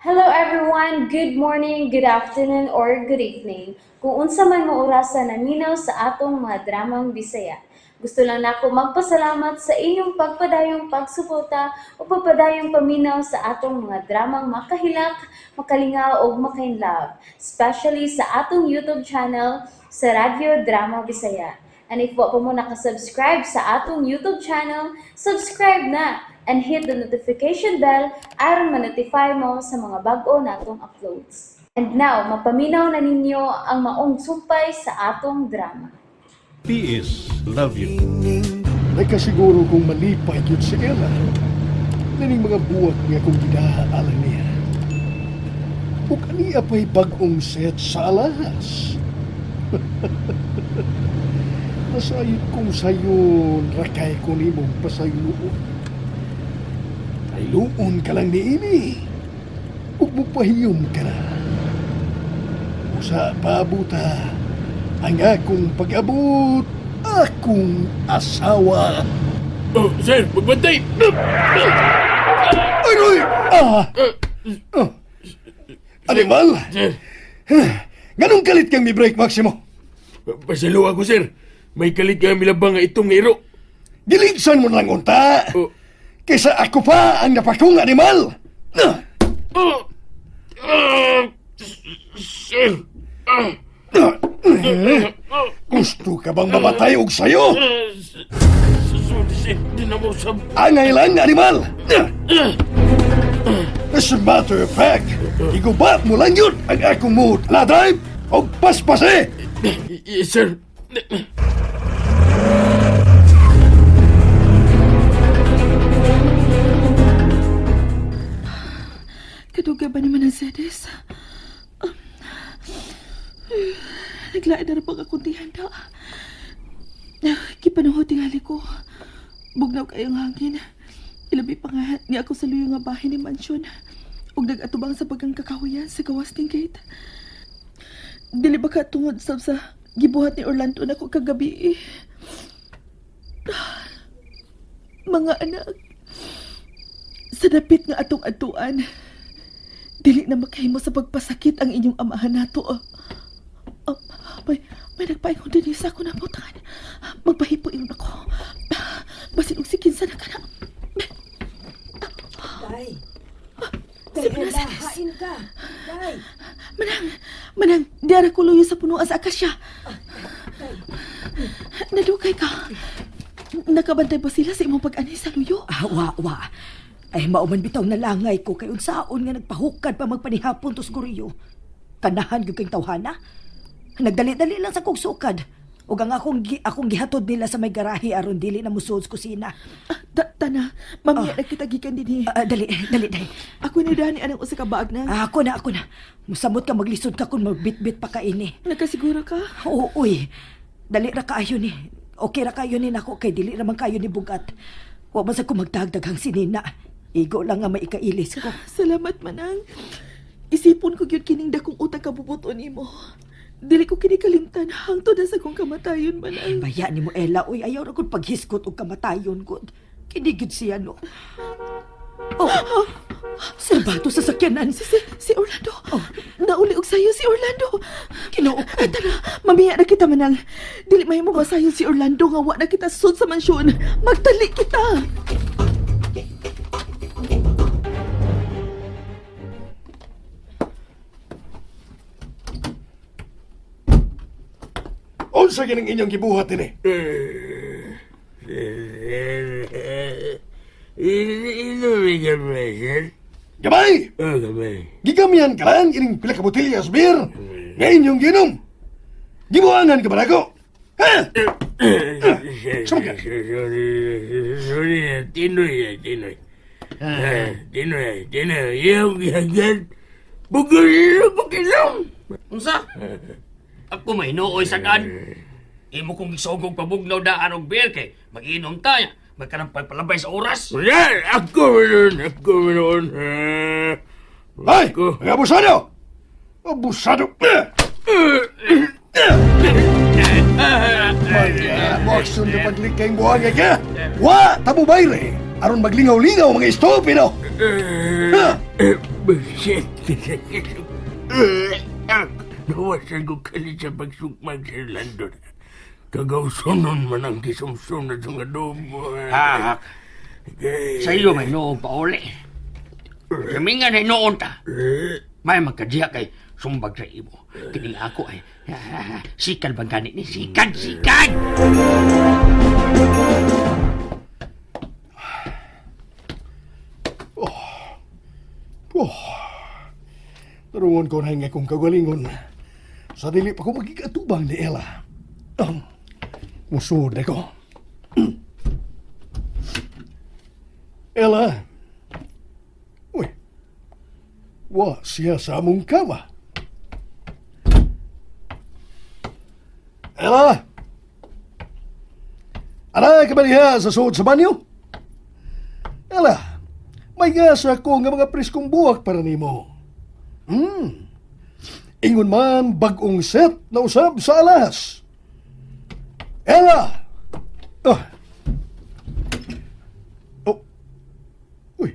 Hello everyone, good morning, good afternoon, or good evening. Kung unsa man mo orasan naminaw sa atong mga dramang Bisaya. Gusto lang nako magpasalamat sa inyong pagpadayong pagsuporta o pagpadayong paminaw sa atong mga dramang makahilak, makalingaw o makainlove, especially sa atong YouTube channel sa Radyo Drama Bisaya. And if wa pa mo nakasubscribe sa atong YouTube channel, subscribe na and hit the notification bell aron ma-notify mo sa mga bag-o natong uploads. And now, mapaminaw na ninyo ang maong sumpay sa atong drama. P.S. Love you. Nagkasiguro kong malipay yun si Ella. Naning mga buwak niya kung ginahaalan niya. O kaniya pa'y bagong set sa alahas. Nasayot kong sayon, rakay ko ni mong pasayloon. Ay luon ka lang ni ini. Huwag mo pahiyom ka na. Usa pabuta ang akong pag-abot, akong asawa. Oh, sir, magbantay! Aroy! Animal! Sir, Ganong kalit kang mi break, Maximo? pasalo ako, sir. May kalit ka milabang nga itong iro. Giligsan mo lang unta. Oh, Kaysa ako pa ang napakong animal. oh, sir, Gusto ka bang mamatay og sayo? sorry, sir. Di na mo sab... Angay lang, animal. As a matter of fact, igubat mo lang yun ang akong mood. Ladrive o paspase. Yes, sir. Kaduga ba naman ang sedes? Naglain na rin pag akong tihanda. Kipanuho tingali ko. Bugnaw kayong hangin. Ilabi pa nga niya ako sa luyo nga bahay ni Mansyon. Ug nag-atubang sa pagkang kakahuyan sa gawas ting gate. Dili ba ka tungod sa gibuhat ni Orlando na ko kagabi. Mga anak, sa dapit nga atong atuan, dili na makahimo sa pagpasakit ang inyong amahan nato. May nagpaingon din sa ako na putangan. Magpahipo iyon ako. Basin og sikinsa na ka na. Day. Si Princess. Hain ka. Day. Manang, di ara ko luyo sa punuan sa akasya. Day. Nadukay ka. Nakabantay ba sila sa imong pag-ani sa luyo? Wa. Ay, mauman bitaw na langay ko kay unsaon nga nagpahukad pa magpanihapon to siguriyo. Kanahan gyud kay tawhana. Nagdali-dali lang sa kong sukad. Ug ang akong gihatod nila sa may garahe aron dili na musud sa kusina. Tana, mamaya na kita gikan din Dali. Ako ni Dani anang usa ka baag na. Ako na. Musamot ka maglisod ka kung magbitbit pa ka ini. Nakasiguro ka? Oo, uy. Dali ra kaayo ni. Okay ra kayo ni nako kay dili naman kayo ni bugat. Wa man sa ko magdagdaghang sinina. Igo lang nga maikailis ko. Salamat manang. Isipon ko gyud kining dakong utang kabubuton nimo. Dili ko kini kalimtan hangtod na sa kong kamatayon manang. Baya ni mo, Ella. Uy, ayaw na kong paghiskot o kamatayon ko. Kinigid siya, no? Oh, serbato sa sakyanan. Si Orlando. Nauli og sayo si Orlando. Kinuo ko. Tara, mamaya na kita manang. Dili may mo masayon si Orlando nga wa na kita sud sa mansyon. Magtali kita. Unsa gining inyong gibuhat ini? Inuwi ka ba, sir? Gamay! Oh, gamay. Gigamihan ka lang ining pila ka botelya sa beer. Nga inyong ginom. Gibuangan ka ba nako? Ha? Sorry, Tinoy. Tinoy. Yung gagad. Bugalo ko kilom. Unsa? Ako may nooy sagad. Imo kong gisugog pabugnaw daan og beer kay mag-inom tayo. Magkanang pagpalabay sa oras. Yan! Ako meron. Ay! Mga abusado! Abusado! Maya, mo aksyon na paglikay mo ka. Wa! Tamo bayre! Aron maglingaw-lingaw mga estupido. Ha? Bagsit ka sa nawasan ko kali sa pagsukmag sa Orlando. Kagawsunon man ang kisumsunod sa adobo. Ah, sa iyo may noon pa uli. Kami nga na noon ta. May magkadya kay sumbag sa imo. Kining ako ay sikal bang ganit ni sikad. Tarungon ko na nga kong kagalingon. Sa dili pa ko magkikatubang ni Ella. Musod ako. Ella. Uy. Wa siya sa among kama. Ella. Aray ka ba niya sa suod sa banyo? Ella. May gasa ko nga mga priskong buwak para nimo. Ingon man bagong set na usab sa alas. Ella! Oh. Uy.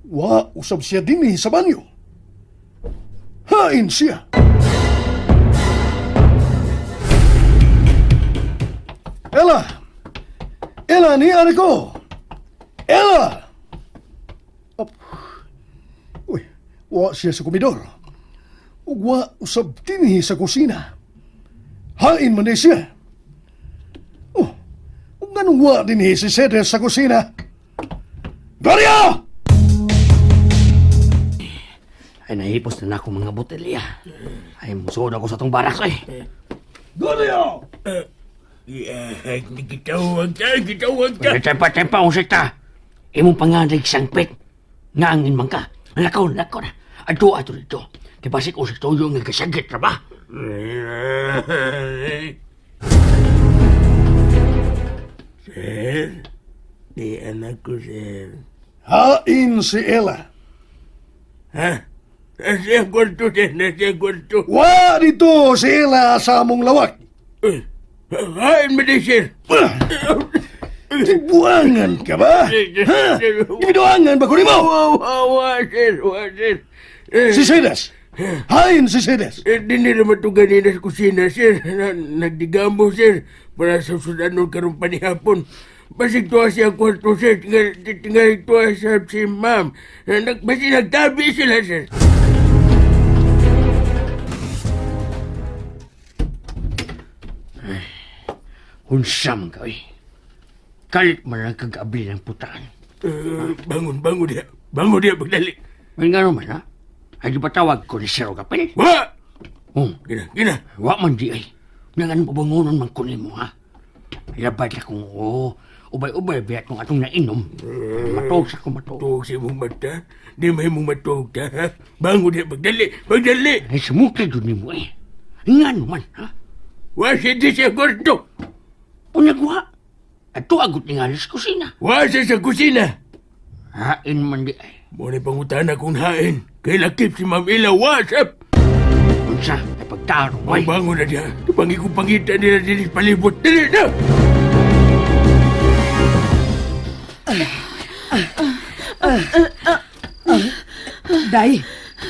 Wa usab siya din sa banyo. Hain siya. Ella! Ella, ni ano ko? Ella! Oh. Uy, wa siya sa komedor. Ug wa usab dinhi sa kusina. Hain man siya. Oh, ug nganong wa dinhi si Cedric sa kusina? Gloria! Ay nahipos na ako mga botelya. Ay musod ako sa tong barak eh. Gloria! Gitawag ka. Tempa, usik ta. Imong panganay sangpit. Nga angin man ka. Lakaw na. Ato dito. Kibasik usik toyo nga kasagit na ba? Sir, di anak ko, sir. Hain si Ella. Ha? Nasa kwarto, sir. Nasa kwarto. Wa dito si Ella sa among lawak. Hain mo din, sir. Tibuangan ka ba? Ha? Ibiduangan ba ko nimo? Wa, sir. Si Cedes. Hain si Cedes. Dili naman ito ganina sa kusina, sir. Nagdigamo, sir. Para sa sudanon karong panihapon. Basig tuwa siya ang kwarto, sir. Tinggal tuwa sa si ma'am. Basi nagtabi sila, sir. Unsam ka eh. Kalit man ang kagabi ng putaan. Bangun dia. Bangun dia, pagdali. May nga naman ha? Ay di ba tawag ko ni Sir Kapel? Wa! Gina. Wa man di ay. Nangan pabangunan man kunin mo ha? Labad na kung ubay-ubay biyak kung atong nainom. Matog sa kumatog. Tuog sa imong mata. Di may mong matog ta, ha? Bangun dia, pagdali. Ay sumukli doon ni mo eh. Nga naman ha? Wa siya di siya kwarto. Unagwa. At agot ni nga sa kusina. Wa siya sa kusina. Hain man di ay. Muna pangutana kung hain. Kay lakip si Ma'am Ella, wasap. Unsa ay pagtarong Ay, ay. bangon na dia. Tupangi ko pangita nila din palibot. Dali na!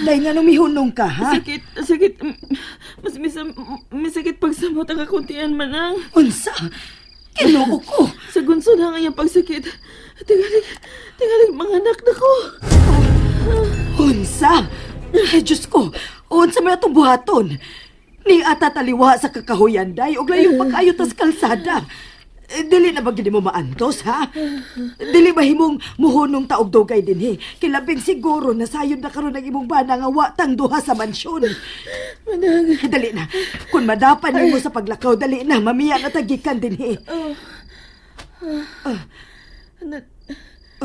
Day nga numihunong ka, ha? Sakit. May sakit pagsamot ang akuntian manang. Unsa? Kinuo ko. Sa gunsod ang iyang pagsakit. Tingalig mga anak na ko. Unsa? Ay, Diyos ko. Unsa may atong buhaton? Ni ata taliwa sa kakahuyan, day. Og layong pagkayo tas kalsada. Dili na ba gini mo maantos, ha? Dili ba himong muhunong taog dugay din, he? Kilabing siguro na sayon na karon ng imong bana nga watang duha sa mansyon. Manang. Dali na. Kung madapan mo sa paglakaw, dali na. Mamiya na tagikan din, he.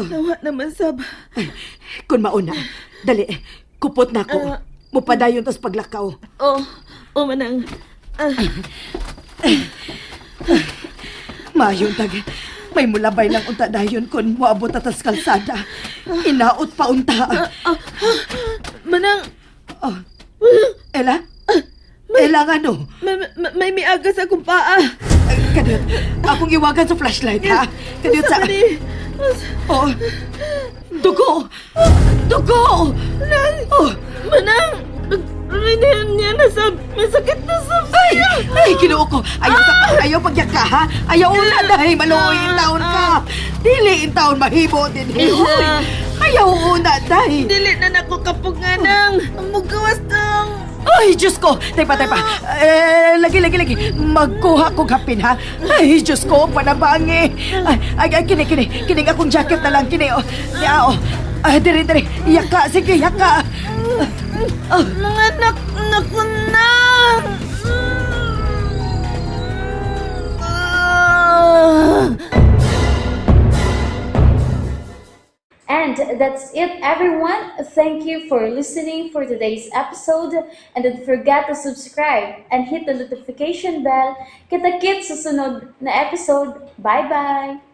Nawa naman sab. Kung mauna, dali. Kupot na ko. Mupadayon tas paglakaw. Manang. Mayon tag. May mulabay lang unta dayon kun moabot atas kalsada. Inaot pa unta. Manang. Ella? Ella nga no? May miagas akong paa. Kadiyot, akong iwagan sa flashlight, ha? Kadiyot sa... Oh, dugo! Dugo! Oh, Manang! Rinyan niya na sa... May sakit na sa... ay, kinuo ko. Ayaw pagyak ka, ha? Ayaw una dahil maluoy in taon ka. Dili in taon mahibo din, hiyoy. Ayaw una dahil. Dili na nako kapunganang. Mugawas ng... Ay, Diyos ko! Tepa. Lagi. Magkuha kong hapin, ha? Ay, Diyos ko, panabangi. Ay, kini akong jacket na lang, kini, oh. Diri. Yaka, sige, yaka. Mga naku na! And that's it, everyone. Thank you for listening for today's episode. And don't forget to subscribe and hit the notification bell. Kita-kits sa sunod na episode. Bye-bye!